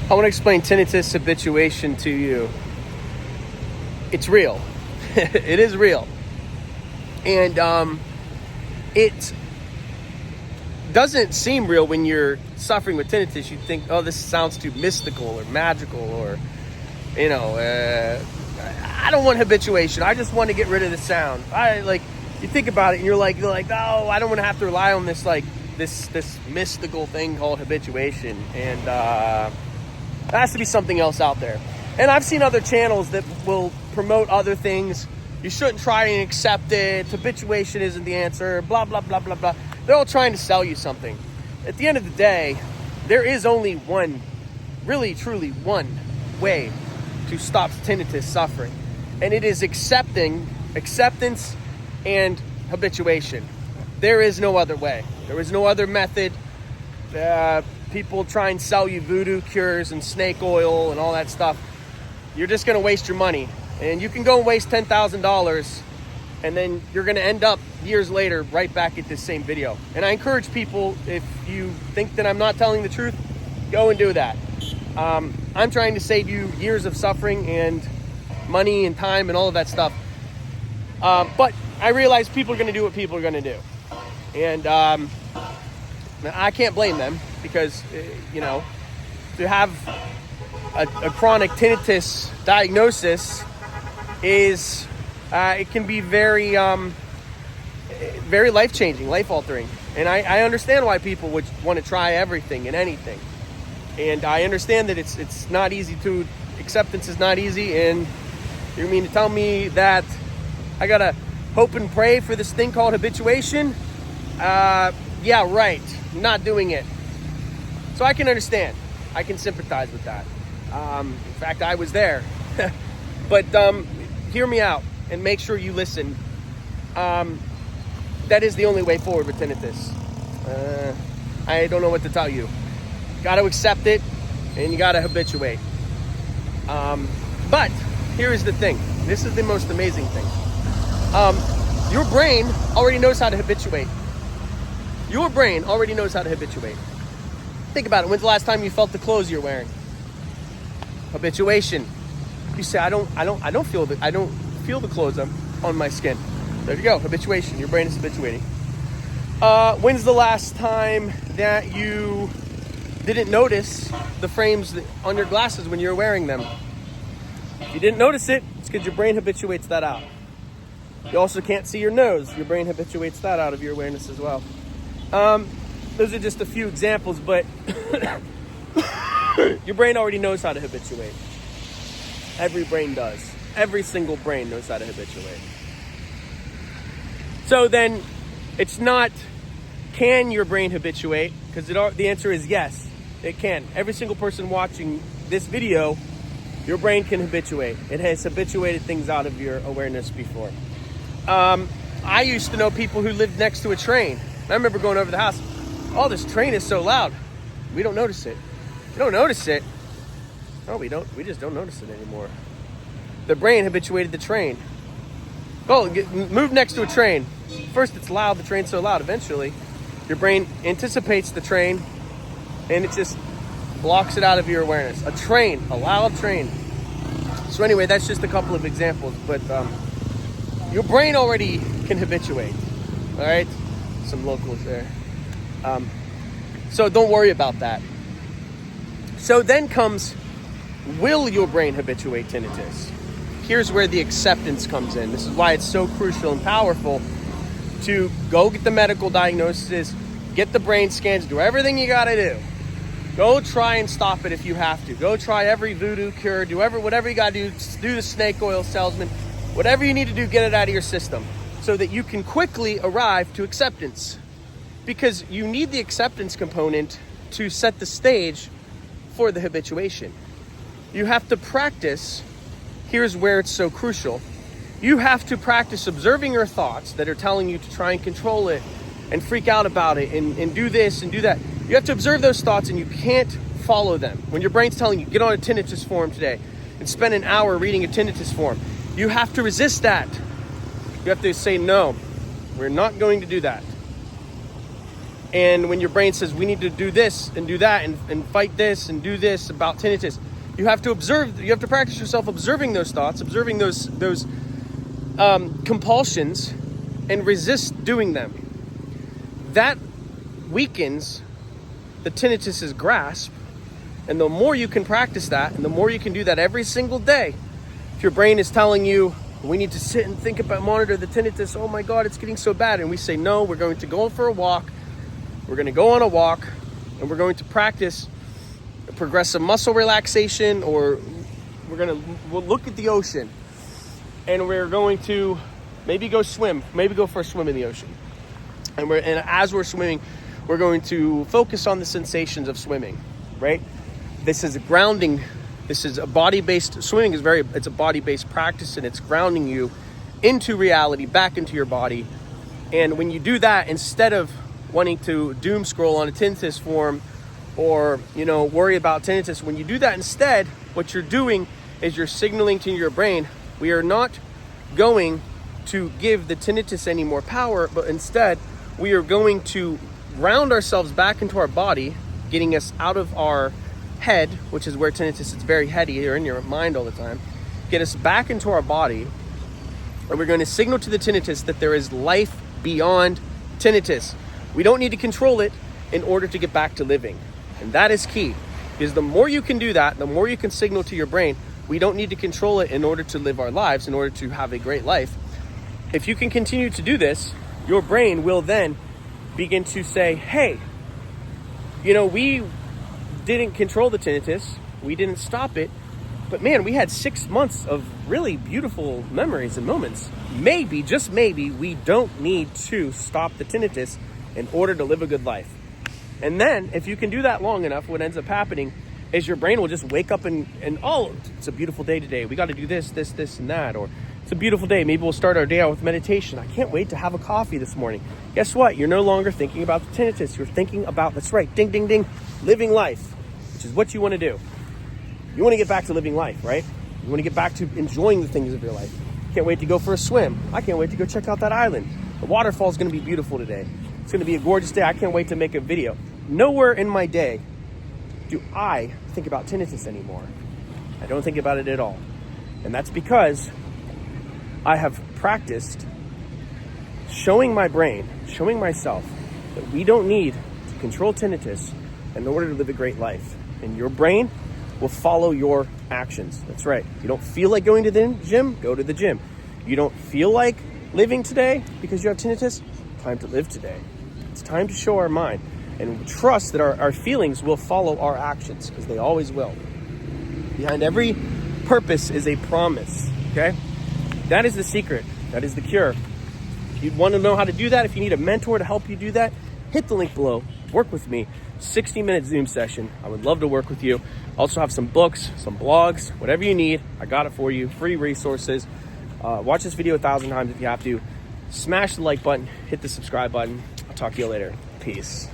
I want to explain tinnitus habituation to you. It's real. It is real. And it doesn't seem real when you're suffering with tinnitus. You think, oh, this sounds too mystical or magical, or, I don't want habituation. I just want to get rid of the sound. You think about it and you're like, oh, I don't want to have to rely on this, this mystical thing called habituation. And there has to be something else out there. And I've seen other channels that will promote other things. You shouldn't try and accept it. Habituation isn't the answer. Blah, blah, blah, blah, blah. They're all trying to sell you something. At the end of the day, there is only one, really, truly one way to stop tinnitus suffering. And it is acceptance and habituation. There is no other way. There is no other method. People try and sell you voodoo cures and snake oil and all that stuff. You're just going to waste your money. And you can go and waste $10,000, and then you're going to end up years later right back at this same video. And I encourage people, if you think that I'm not telling the truth, go and do that. I'm trying to save you years of suffering and money and time and all of that stuff. But I realize people are going to do what people are going to do. And I can't blame them, because, to have a chronic tinnitus diagnosis is, it can be very, very life-changing, life-altering. And I understand why people would want to try everything and anything. And I understand that it's not easy acceptance is not easy. And you mean to tell me that I got to hope and pray for this thing called habituation? Yeah, right. Not doing it. So I can understand. I can sympathize with that. In fact, I was there. But hear me out and make sure you listen. That is the only way forward with tinnitus. I don't know what to tell you. Got to accept it, and you got to habituate. But here is the thing. This is the most amazing thing. Your brain already knows how to habituate. Your brain already knows how to habituate. Think about it. When's the last time you felt the clothes you're wearing? Habituation. You say, I don't feel the clothes on my skin. There you go. Habituation. Your brain is habituating. When's the last time that you didn't notice the frames on your glasses when you're wearing them? If you didn't notice it, it's because your brain habituates that out. You also can't see your nose. Your brain habituates that out of your awareness as well. Those are just a few examples, but your brain already knows how to habituate. Every brain does. Every single brain knows how to habituate. So then, it's not, can your brain habituate? Because the answer is yes, it can. Every single person watching this video, your brain can habituate. It has habituated things out of your awareness before. I used to know people who lived next to a train. I remember going over the house. Oh, this train is so loud. We don't notice it. You don't notice it. No, we don't. We just don't notice it anymore. The brain habituated the train. Oh, move next to a train. First, it's loud. The train's so loud. Eventually, your brain anticipates the train, and it just blocks it out of your awareness. A train, a loud train. So anyway, that's just a couple of examples. But your brain already can habituate. All right? Some locals there. So don't worry about that. So then comes, will your brain habituate tinnitus? Here's where the acceptance comes in. This is why it's so crucial and powerful to go get the medical diagnosis, get the brain scans, do everything you got to do. Go try and stop it if you have to. Go try every voodoo cure, whatever you got to do. Do the snake oil salesman. Whatever you need to do, get it out of your system so that you can quickly arrive to acceptance. Because you need the acceptance component to set the stage for the habituation. You have to practice. Here's where it's so crucial. You have to practice observing your thoughts that are telling you to try and control it and freak out about it and do this and do that. You have to observe those thoughts, and you can't follow them. When your brain's telling you, get on a tinnitus forum today and spend an hour reading a tinnitus forum, you have to resist that. You have to say, no, we're not going to do that. And when your brain says, we need to do this and do that and fight this and do this about tinnitus, you have to observe, you have to practice yourself observing those thoughts, observing those compulsions, and resist doing them. That weakens the tinnitus's grasp. And the more you can practice that, and the more you can do that every single day, if your brain is telling you, we need to sit and think about, monitor the tinnitus, oh my God, it's getting so bad. And we say, no, we're going to go for a walk. We're going to go on a walk, and we're going to practice progressive muscle relaxation, or we'll look at the ocean, and we're going to maybe go swim, maybe go for a swim in the ocean. And as we're swimming, we're going to focus on the sensations of swimming, right? This is a grounding. This is a body-based, swimming is it's a body-based practice, and it's grounding you into reality, back into your body. And when you do that, instead of wanting to doom scroll on a tinnitus form or, worry about tinnitus, when you do that instead, what you're doing is you're signaling to your brain, we are not going to give the tinnitus any more power, but instead we are going to ground ourselves back into our body, getting us out of our head, which is where tinnitus is very heady. You're in your mind all the time. Get us back into our body, and we're going to signal to the tinnitus that there is life beyond tinnitus. We don't need to control it in order to get back to living. And that is key, because the more you can do that, the more you can signal to your brain, we don't need to control it in order to live our lives, in order to have a great life. If you can continue to do this, your brain will then begin to say, hey, we didn't control the tinnitus, we didn't stop it, but man, we had 6 months of really beautiful memories and moments. Maybe, just maybe, we don't need to stop the tinnitus in order to live a good life. And then if you can do that long enough, what ends up happening is your brain will just wake up and oh, it's a beautiful day today. We got to do this, and that. Or it's a beautiful day. Maybe we'll start our day out with meditation. I can't wait to have a coffee this morning. Guess what? You're no longer thinking about the tinnitus. You're thinking about, that's right, ding, ding, ding, living life, which is what you want to do. You want to get back to living life, right? You want to get back to enjoying the things of your life. Can't wait to go for a swim. I can't wait to go check out that island. The waterfall is going to be beautiful today. It's going to be a gorgeous day. I can't wait to make a video. Nowhere in my day do I think about tinnitus anymore. I don't think about it at all. And that's because I have practiced showing my brain, showing myself that we don't need to control tinnitus in order to live a great life. And your brain will follow your actions. That's right. You don't feel like going to the gym? Go to the gym. You don't feel like living today because you have tinnitus? Time to live today. It's time to show our mind and trust that our feelings will follow our actions, because they always will. Behind every purpose is a promise, okay? That is the secret. That is the cure. If you want to know how to do that, if you need a mentor to help you do that, hit the link below. Work with me. 60-minute Zoom session. I would love to work with you. Also have some books, some blogs, whatever you need. I got it for you. Free resources. Watch this video 1,000 times if you have to. Smash the like button. Hit the subscribe button. I'll talk to you later. Peace.